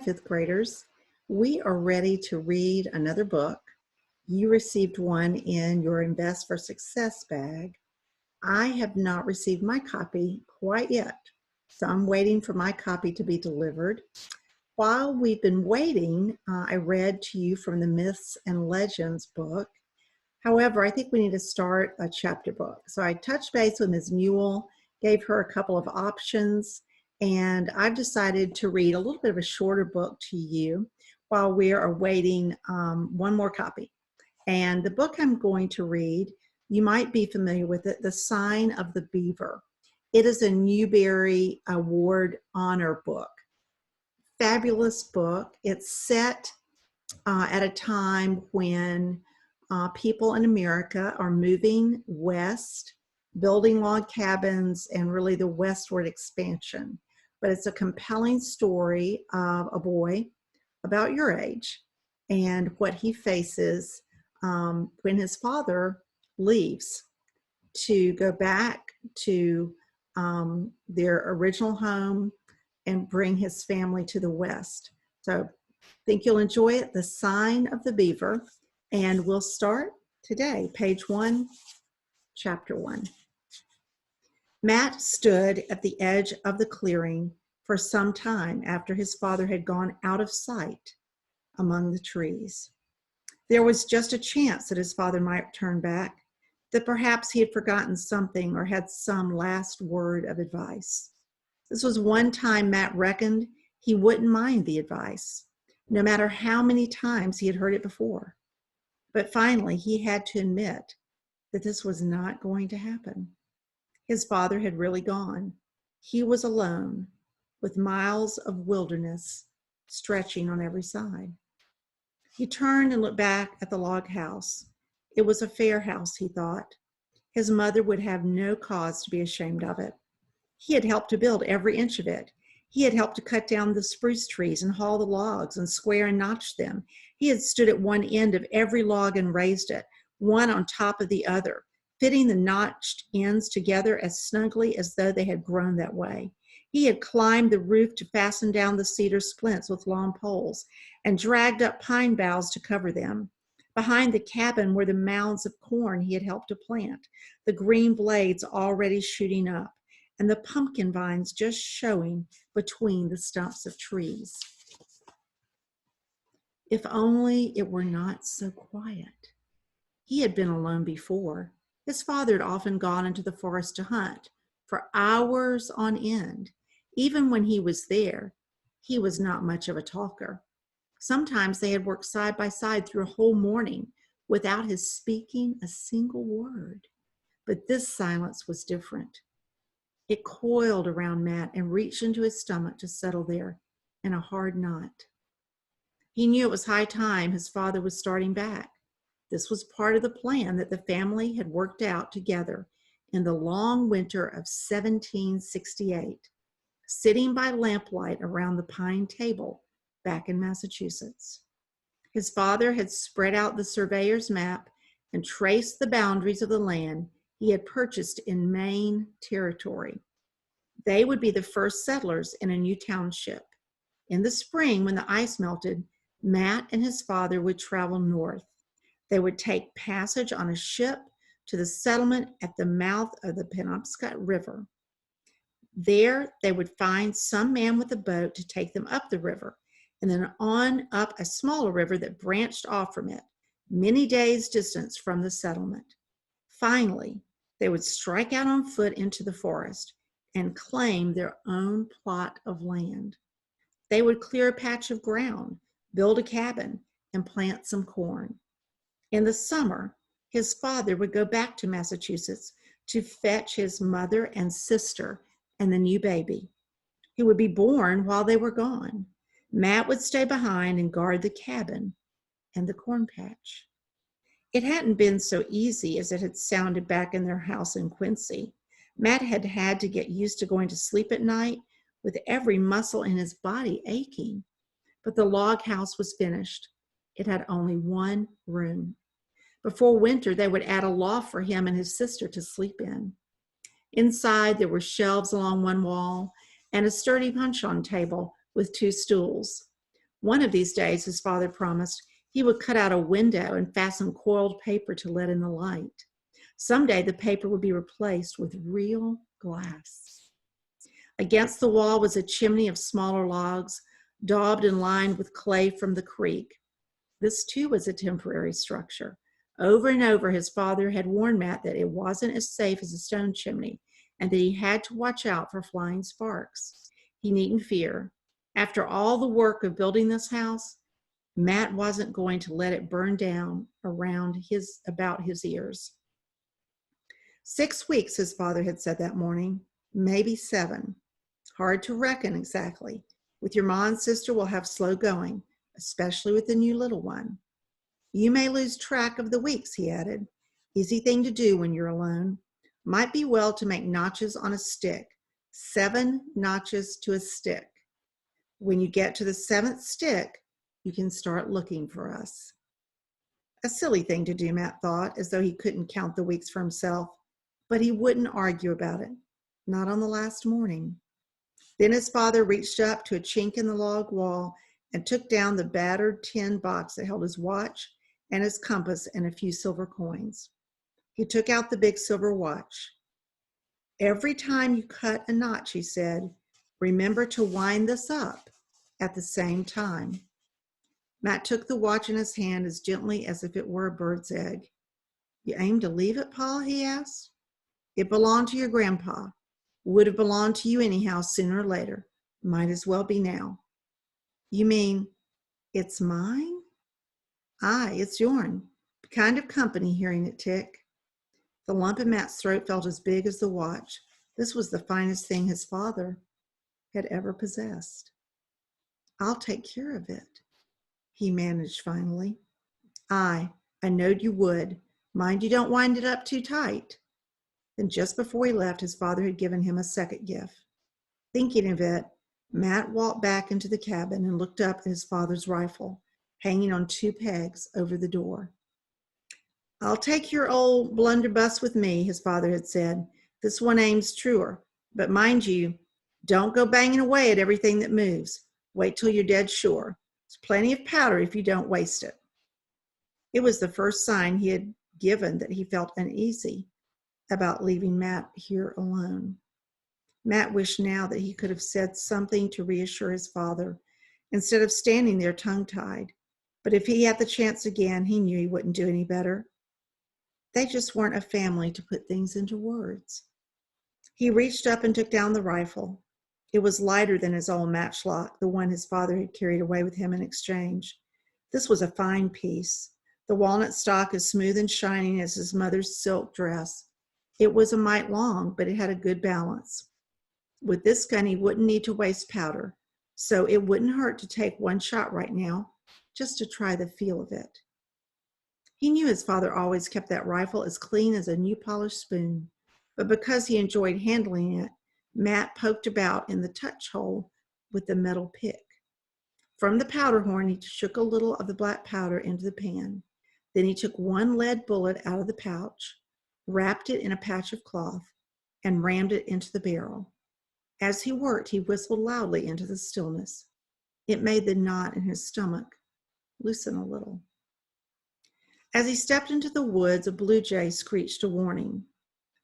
fifth graders. We are ready to read another book. You received one in your Invest for Success bag. I have not received my copy quite yet, so I'm waiting for my copy to be delivered. While we've been waiting, I read to you from the Myths and Legends book. However, I think we need to start a chapter book. So I touched base with Ms. Newell, gave her a couple of options, and I've decided to read a little bit of a shorter book to you while we are awaiting one more copy. And the book I'm going to read, you might be familiar with it, The Sign of the Beaver. It is a Newbery Award honor book. Fabulous book. It's set at a time when people in America are moving west, building log cabins, and really the westward expansion. But it's a compelling story of a boy about your age and what he faces when his father leaves to go back to their original home and bring his family to the west. So I think you'll enjoy it, The Sign of the Beaver. And we'll start today, page 1, chapter 1. Matt stood at the edge of the clearing for some time after his father had gone out of sight among the trees. There was just a chance that his father might turn back, that perhaps he had forgotten something or had some last word of advice. This was one time Matt reckoned he wouldn't mind the advice, no matter how many times he had heard it before. But finally, he had to admit that this was not going to happen. His father had really gone. He was alone, with miles of wilderness stretching on every side. He turned and looked back at the log house. It was a fair house, he thought. His mother would have no cause to be ashamed of it. He had helped to build every inch of it. He had helped to cut down the spruce trees and haul the logs and square and notch them. He had stood at one end of every log and raised it, one on top of the other, fitting the notched ends together as snugly as though they had grown that way. He had climbed the roof to fasten down the cedar splints with long poles and dragged up pine boughs to cover them. Behind the cabin were the mounds of corn he had helped to plant, the green blades already shooting up, and the pumpkin vines just showing between the stumps of trees. If only it were not so quiet. He had been alone before. His father had often gone into the forest to hunt for hours on end. Even when he was there, he was not much of a talker. Sometimes they had worked side by side through a whole morning without his speaking a single word. But this silence was different. It coiled around Matt and reached into his stomach to settle there in a hard knot. He knew it was high time his father was starting back. This was part of the plan that the family had worked out together in the long winter of 1768, sitting by lamplight around the pine table back in Massachusetts. His father had spread out the surveyor's map and traced the boundaries of the land he had purchased in Maine territory. They would be the first settlers in a new township. In the spring, when the ice melted, Matt and his father would travel north. They would take passage on a ship to the settlement at the mouth of the Penobscot River. There, they would find some man with a boat to take them up the river, and then on up a smaller river that branched off from it, many days' distance from the settlement. Finally, they would strike out on foot into the forest and claim their own plot of land. They would clear a patch of ground, build a cabin, and plant some corn. In the summer, his father would go back to Massachusetts to fetch his mother and sister and the new baby. He would be born while they were gone. Matt would stay behind and guard the cabin and the corn patch. It hadn't been so easy as it had sounded back in their house in Quincy. Matt had had to get used to going to sleep at night with every muscle in his body aching. But the log house was finished. It had only one room. Before winter, they would add a loft for him and his sister to sleep in. Inside, there were shelves along one wall and a sturdy punch-on table with 2 stools. One of these days, his father promised, he would cut out a window and fasten coiled paper to let in the light. Someday the paper would be replaced with real glass. Against the wall was a chimney of smaller logs, daubed and lined with clay from the creek. This too was a temporary structure. Over and over, his father had warned Matt that it wasn't as safe as a stone chimney and that he had to watch out for flying sparks. He needn't fear. After all the work of building this house, Matt wasn't going to let it burn down about his ears. 6 weeks, his father had said that morning, maybe 7. Hard to reckon exactly. With your ma and sister, we'll have slow going, especially with the new little one. You may lose track of the weeks, he added. Easy thing to do when you're alone. Might be well to make notches on a stick. 7 notches to a stick. When you get to the 7th stick, you can start looking for us. A silly thing to do, Matt thought, as though he couldn't count the weeks for himself. But he wouldn't argue about it. Not on the last morning. Then his father reached up to a chink in the log wall and took down the battered tin box that held his watch and his compass and a few silver coins. He took out the big silver watch. Every time you cut a notch, he said, remember to wind this up at the same time. Matt took the watch in his hand as gently as if it were a bird's egg. You aim to leave it, Pa? He asked. It belonged to your grandpa. Would have belonged to you anyhow sooner or later. Might as well be now. You mean it's mine? Aye, it's yourn. Kind of company hearing it tick. The lump in Matt's throat felt as big as the watch. This was the finest thing his father had ever possessed. I'll take care of it, he managed finally. Aye, I knowed you would. Mind you don't wind it up too tight. Then just before he left, his father had given him a second gift. Thinking of it, Matt walked back into the cabin and looked up at his father's rifle, hanging on 2 pegs over the door. I'll take your old blunderbuss with me, his father had said. This one aims truer. But mind you, don't go banging away at everything that moves. Wait till you're dead sure. There's plenty of powder if you don't waste it. It was the first sign he had given that he felt uneasy about leaving Matt here alone. Matt wished now that he could have said something to reassure his father instead of standing there tongue-tied. But if he had the chance again, he knew he wouldn't do any better. They just weren't a family to put things into words. He reached up and took down the rifle. It was lighter than his old matchlock, the one his father had carried away with him in exchange. This was a fine piece, the walnut stock as smooth and shining as his mother's silk dress. It was a mite long, but it had a good balance. With this gun, he wouldn't need to waste powder, so it wouldn't hurt to take one shot right now, just to try the feel of it. He knew his father always kept that rifle as clean as a new polished spoon, but because he enjoyed handling it, Matt poked about in the touch hole with the metal pick. From the powder horn, he shook a little of the black powder into the pan. Then he took one lead bullet out of the pouch, wrapped it in a patch of cloth, and rammed it into the barrel. As he worked, he whistled loudly into the stillness. It made the knot in his stomach loosen a little. As he stepped into the woods, a blue jay screeched a warning.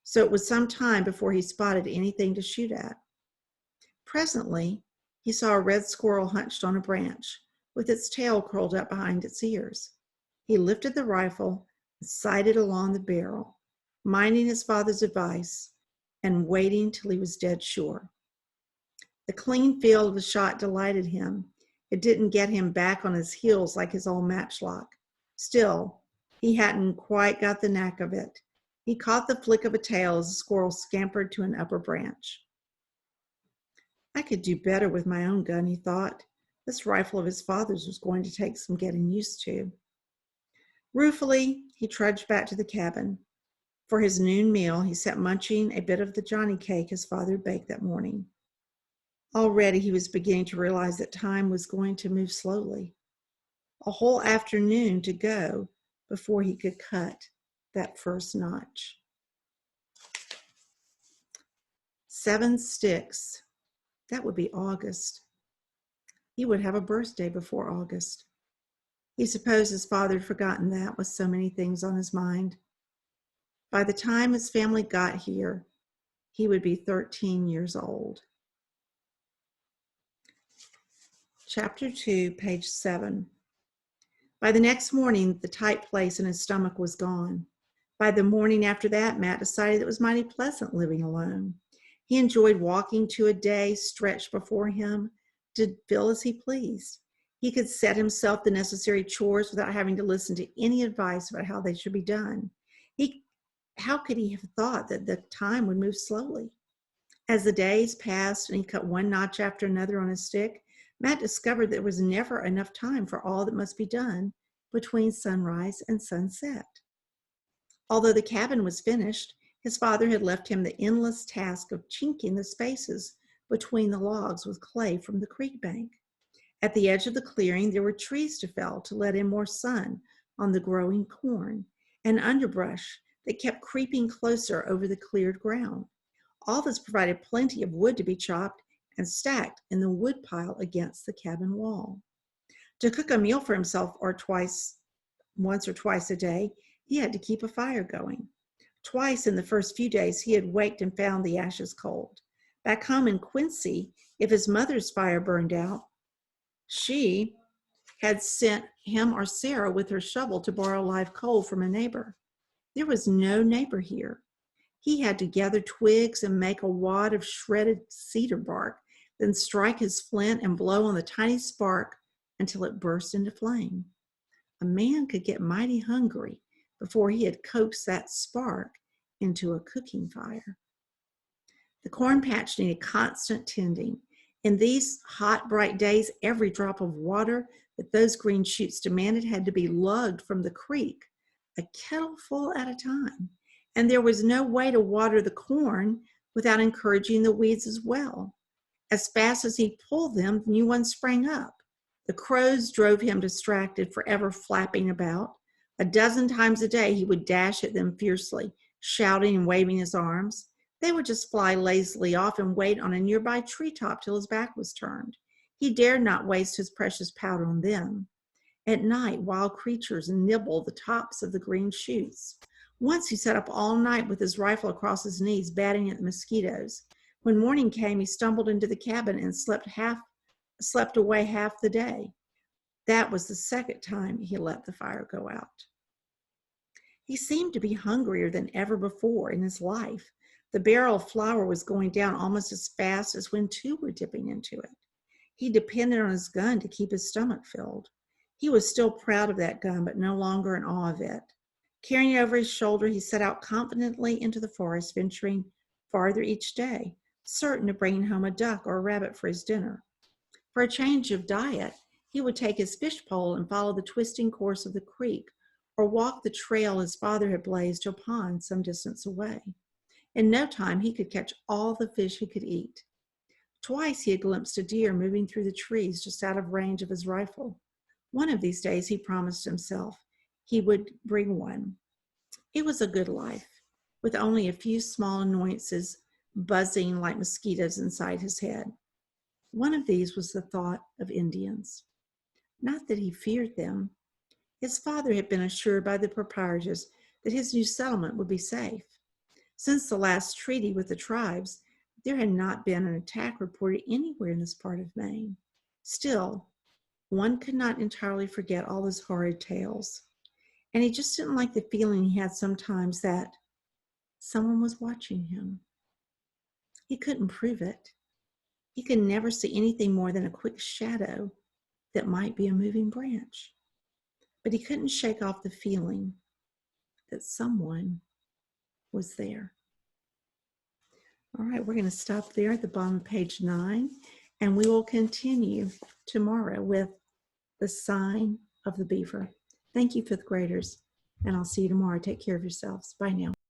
So it was some time before he spotted anything to shoot at. Presently, he saw a red squirrel hunched on a branch, with its tail curled up behind its ears. He lifted the rifle and sighted along the barrel, minding his father's advice and waiting till he was dead sure. The clean feel of the shot delighted him. It didn't get him back on his heels like his old matchlock. Still, he hadn't quite got the knack of it. He caught the flick of a tail as the squirrel scampered to an upper branch. I could do better with my own gun, he thought. This rifle of his father's was going to take some getting used to. Ruefully, he trudged back to the cabin. For his noon meal, he sat munching a bit of the Johnny cake his father had baked that morning. Already he was beginning to realize that time was going to move slowly. A whole afternoon to go before he could cut that first notch. 7 sticks. That would be August. He would have a birthday before August. He supposed his father had forgotten that with so many things on his mind. By the time his family got here, he would be 13 years old. Chapter 2, page 7. By the next morning, the tight place in his stomach was gone. By the morning after that, Matt decided it was mighty pleasant living alone. He enjoyed walking to a day stretched before him to feel as he pleased. He could set himself the necessary chores without having to listen to any advice about how they should be done. How could he have thought that the time would move slowly? As the days passed and he cut one notch after another on his stick, Matt discovered there was never enough time for all that must be done between sunrise and sunset. Although the cabin was finished, his father had left him the endless task of chinking the spaces between the logs with clay from the creek bank. At the edge of the clearing, there were trees to fell to let in more sun on the growing corn, and underbrush that kept creeping closer over the cleared ground. All this provided plenty of wood to be chopped and stacked in the wood pile against the cabin wall. To cook a meal for himself once or twice a day, he had to keep a fire going. Twice in the first few days, he had waked and found the ashes cold. Back home in Quincy, if his mother's fire burned out, she had sent him or Sarah with her shovel to borrow live coal from a neighbor. There was no neighbor here. He had to gather twigs and make a wad of shredded cedar bark, then strike his flint and blow on the tiny spark until it burst into flame. A man could get mighty hungry before he had coaxed that spark into a cooking fire. The corn patch needed constant tending. In these hot, bright days, every drop of water that those green shoots demanded had to be lugged from the creek, a kettleful at a time. And there was no way to water the corn without encouraging the weeds as well. As fast as he pulled them, new ones sprang up. The crows drove him distracted, forever flapping about. A dozen times a day, he would dash at them fiercely, shouting and waving his arms. They would just fly lazily off and wait on a nearby treetop till his back was turned. He dared not waste his precious powder on them. At night, wild creatures nibbled the tops of the green shoots. Once he sat up all night with his rifle across his knees, batting at the mosquitoes. When morning came, he stumbled into the cabin and slept away half the day. That was the second time he let the fire go out. He seemed to be hungrier than ever before in his life. The barrel of flour was going down almost as fast as when two were dipping into it. He depended on his gun to keep his stomach filled. He was still proud of that gun, but no longer in awe of it. Carrying it over his shoulder, he set out confidently into the forest, venturing farther each day, certain of bringing home a duck or a rabbit for his dinner. For a change of diet, he would take his fish pole and follow the twisting course of the creek, or walk the trail his father had blazed to a pond some distance away. In no time, he could catch all the fish he could eat. Twice he had glimpsed a deer moving through the trees just out of range of his rifle. One of these days, he promised himself he would bring one. It was a good life, with only a few small annoyances buzzing like mosquitoes inside his head. One of these was the thought of Indians. Not that he feared them. His father had been assured by the proprietors that his new settlement would be safe. Since the last treaty with the tribes, there had not been an attack reported anywhere in this part of Maine. Still, one could not entirely forget all those horrid tales. And he just didn't like the feeling he had sometimes that someone was watching him. He couldn't prove it. He could never see anything more than a quick shadow that might be a moving branch. But he couldn't shake off the feeling that someone was there. All right, we're going to stop there at the bottom of page 9, and we will continue tomorrow with the sign of the beaver. Thank you, fifth graders, and I'll see you tomorrow. Take care of yourselves. Bye now.